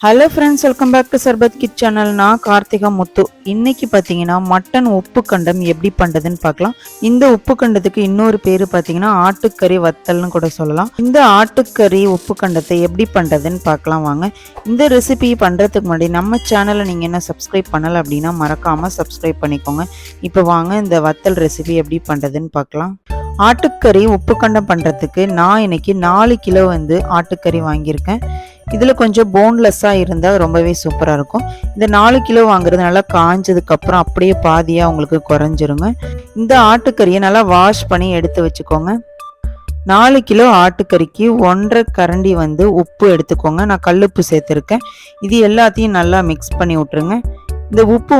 Hello friends, welcome back to Sarbath kid channel. நான் கார்த்திகா முத்து. இன்னைக்கு பார்த்தீங்கன்னா மட்டன் உப்புக்கண்டம் எப்படி பண்ணுறதுன்னு பார்க்கலாம். இந்த உப்புக்கண்டத்துக்கு இன்னொரு பேர் பார்த்தீங்கன்னா ஆட்டுக்கறி வத்தல்னு கூட சொல்லலாம். இந்த ஆட்டுக்கறி உப்புக்கண்டத்தை எப்படி பண்ணுறதுன்னு பார்க்கலாம் வாங்க. இந்த ரெசிபி பண்ணுறதுக்கு முன்னாடி நம்ம சேனலை நீங்கள் என்ன சப்ஸ்கிரைப் பண்ணலை அப்படின்னா மறக்காமல் சப்ஸ்கிரைப் பண்ணிக்கோங்க. இப்போ வாங்க இந்த வத்தல் ரெசிபி எப்படி பண்ணுறதுன்னு பார்க்கலாம். ஆட்டுக்கறி உப்புக்கண்டம் பண்ணுறதுக்கு நான் இன்னைக்கு 4 கிலோ ஆட்டுக்கறி வாங்கியிருக்கேன். இதில் கொஞ்சம் போன்லெஸ்ஸாக இருந்தால் ரொம்பவே சூப்பராக இருக்கும். இந்த 4 கிலோ வாங்குறது நல்லா காஞ்சதுக்கப்புறம் அப்படியே பாதியாக உங்களுக்கு குறைஞ்சிருங்க. இந்த ஆட்டுக்கறியை நல்லா வாஷ் பண்ணி எடுத்து வச்சுக்கோங்க. 4 கிலோ ஆட்டுக்கறிக்கு 1.5 கரண்டி உப்பு எடுத்துக்கோங்க. நான் கல்லுப்பு சேர்த்துருக்கேன். இது எல்லாத்தையும் நல்லா மிக்ஸ் பண்ணி விட்டுருங்க. இந்த உப்பு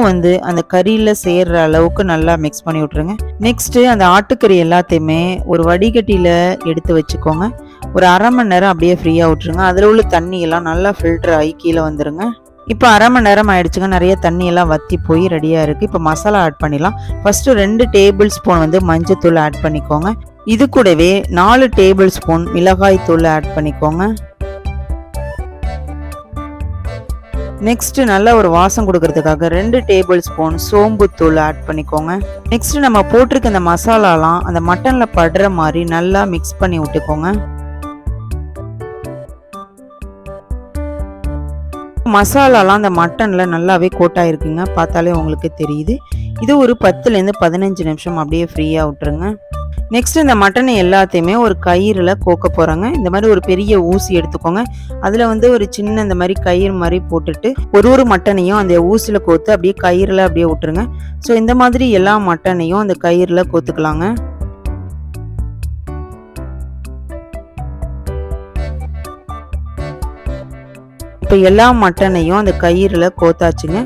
அந்த கறியில் சேர்ற அளவுக்கு நல்லா மிக்ஸ் பண்ணி விட்டுருங்க. நெக்ஸ்ட்டு அந்த ஆட்டுக்கறி எல்லாத்தையுமே ஒரு வடிகட்டியில் எடுத்து வச்சுக்கோங்க. ஒரு அரை மணி நேரம் அப்படியே ஃப்ரீயாக விட்டுருங்க. அதில் உள்ள தண்ணியெல்லாம் நல்லா ஃபில்டர் ஆகி கீழே வந்துடுங்க. இப்போ அரை மணி நேரம் ஆயிடுச்சுங்க. நிறைய தண்ணியெல்லாம் வற்றி போய் ரெடியாக இருக்குது. இப்போ மசாலா ஆட் பண்ணிடலாம். ஃபஸ்ட்டு 2 டேபிள் ஸ்பூன் மஞ்சத்தூள் ஆட் பண்ணிக்கோங்க. இது கூடவே 4 டேபிள் ஸ்பூன் மிளகாய் தூள் ஆட் பண்ணிக்கோங்க. நெக்ஸ்ட் நல்லா ஒரு வாசம் கொடுக்கறதுக்காக 2 டேபிள் ஸ்பூன் சோம்பு தூள் ஆட் பண்ணிக்கோங்க. நெக்ஸ்ட் நம்ம போட்டிருக்க இந்த மசாலாலாம் அந்த மட்டன்ல படுற மாதிரி நல்லா மிக்ஸ் பண்ணி விட்டுக்கோங்க. மசாலாலாம் அந்த மட்டன்ல நல்லாவே கோட்டாயிருக்குங்க. பார்த்தாலே உங்களுக்கு தெரியுது. இது ஒரு 10லேருந்து 15 நிமிஷம் அப்படியே ஃப்ரீயா விட்டுருங்க. நெக்ஸ்ட் இந்த மட்டனை எல்லாத்தையுமே ஒரு கயிறுல கோக்க போறாங்க. இந்த மாதிரி ஒரு பெரிய ஊசி எடுத்துக்கோங்க. அதுல ஒரு சின்ன இந்த மாதிரி கயிறு மாதிரி போட்டுட்டு ஒரு மட்டனையும் அந்த ஊசியில கோத்து அப்படியே கயிறுல அப்படியே விட்டுருங்க. ஸோ இந்த மாதிரி எல்லா மட்டனையும் அந்த கயிறுல கோத்துக்கலாங்க. இப்போ எல்லா மட்டனையும் அந்த கயிறுல கோத்தாச்சுங்க.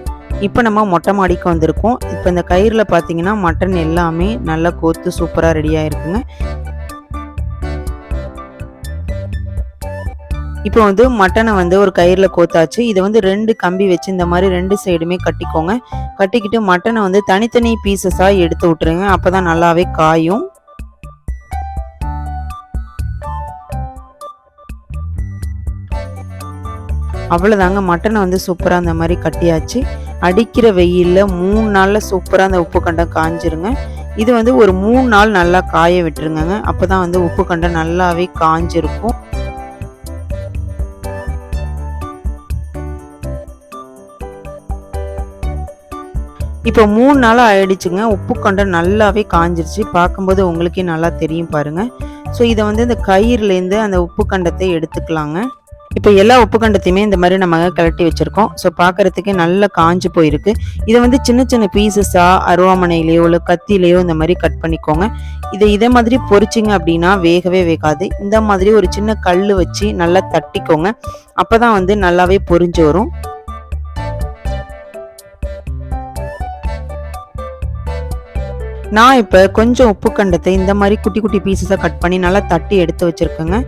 இப்போ நம்ம மொட்டை மாடிக்கு வந்திருக்கோம். இப்போ இந்த கயிறில் பார்த்தீங்கன்னா மட்டன் எல்லாமே நல்லா கோத்து சூப்பராக ரெடியாக இருக்குங்க. இப்போ மட்டனை ஒரு கயிறில் கோத்தாச்சு. இதை 2 கம்பி வச்சு இந்த மாதிரி 2 சைடுமே கட்டிக்கோங்க. கட்டிக்கிட்டு மட்டனை தனித்தனி பீசஸாக எடுத்து விட்டுருங்க. அப்போ தான் நல்லாவே காயும். அவ்வளோதாங்க, மட்டனை சூப்பராக அந்த மாதிரி கட்டியாச்சு. அடிக்கிற வெயிலில் 3 நாளில் சூப்பராக அந்த உப்புக்கண்டம் காஞ்சிருங்க. இது ஒரு 3 நாள் நல்லா காய விட்டுருங்க. அப்போ தான் உப்புக்கண்டம் நல்லாவே காஞ்சிருக்கும். இப்போ 3 நாள் ஆயிடுச்சுங்க. உப்புக்கண்டம் நல்லாவே காஞ்சிருச்சு. பார்க்கும்போது உங்களுக்கே நல்லா தெரியும் பாருங்க. ஸோ இதை இந்த கயிறுலேருந்து அந்த உப்புக்கண்டத்தை எடுத்துக்கலாங்க. இப்போ எல்லா உப்புக்கண்டத்தையுமே இந்த மாதிரி நம்ம கலட்டி வச்சுருக்கோம். ஸோ பார்க்குறதுக்கே நல்லா காஞ்சு போயிருக்கு. இதை சின்ன சின்ன பீசஸாக அருவாமனையிலையோ இல்லை கத்திலையோ இந்த மாதிரி கட் பண்ணிக்கோங்க. இதே மாதிரி பொரிச்சிங்க அப்படின்னா வேகவே வேகாது. இந்த மாதிரி ஒரு சின்ன கல் வச்சு நல்லா தட்டிக்கோங்க. அப்போ தான் நல்லாவே பொரிஞ்சு வரும். நான் இப்போ கொஞ்சம் உப்புக்கண்டத்தை இந்த மாதிரி குட்டி குட்டி பீசஸாக கட் பண்ணி நல்லா தட்டி எடுத்து வச்சுருக்கேங்க.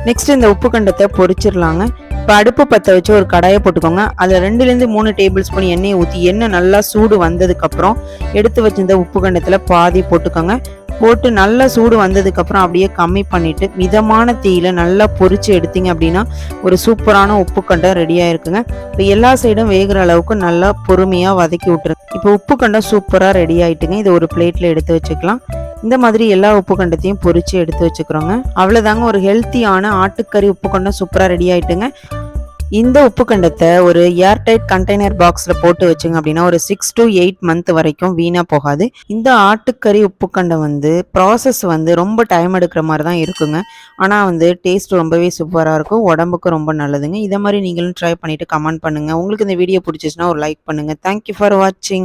நெக்ஸ்ட் இந்த உப்புக்கண்டத்தை பொரிச்சிடலாங்க. இப்போ அடுப்பு பற்ற வச்சு ஒரு கடாயை போட்டுக்கோங்க. அதில் 2லேருந்து 3 டேபிள் ஸ்பூன் எண்ணெயை ஊற்றி எண்ணெய் நல்லா சூடு வந்ததுக்கப்புறம் எடுத்து வச்சிருந்த உப்புக்கண்டத்தில் பாதி போட்டுக்கோங்க. போட்டு நல்லா சூடு வந்ததுக்கப்புறம் அப்படியே கம்மி பண்ணிவிட்டு மிதமான தீயில நல்லா பொரிச்சு எடுத்தீங்க அப்படின்னா ஒரு சூப்பரான உப்புக்கண்டம் ரெடியாக இருக்குங்க. இப்போ எல்லா சைடும் வேகிற அளவுக்கு நல்லா பொறுமையாக வதக்கி விட்டுருங்க. இப்போ உப்புக்கண்டம் சூப்பராக ரெடி ஆகிட்டுங்க. இது ஒரு பிளேட்டில் எடுத்து வச்சுக்கலாம். இந்த மாதிரி எல்லா உப்புக்கண்டத்தையும் பொரிச்சு எடுத்து வச்சுக்கிறோங்க. அவ்வளோதாங்க, ஒரு ஹெல்த்தியான ஆட்டுக்கறி உப்புக்கண்டம் சூப்பராக ரெடி ஆகிட்டுங்க. இந்த உப்புக்கண்டத்தை ஒரு ஏர்டைட் கண்டெய்னர் பாக்ஸில் போட்டு வச்சுங்க அப்படின்னா ஒரு 6 to 8 மந்த் வரைக்கும் வீணாக போகாது. இந்த ஆட்டுக்கறி உப்புக்கண்டம் ப்ராசஸ் ரொம்ப டைம் எடுக்கிற மாதிரி தான் இருக்குங்க. ஆனால் டேஸ்ட் ரொம்பவே சூப்பராக இருக்கும். உடம்புக்கு ரொம்ப நல்லதுங்க. இதை மாதிரி நீங்களும் ட்ரை பண்ணிவிட்டு கமெண்ட் பண்ணுங்கள். உங்களுக்கு இந்த வீடியோ பிடிச்சிச்சுன்னா ஒரு லைக் பண்ணுங்கள். தேங்க்யூ ஃபார் வாட்சிங்.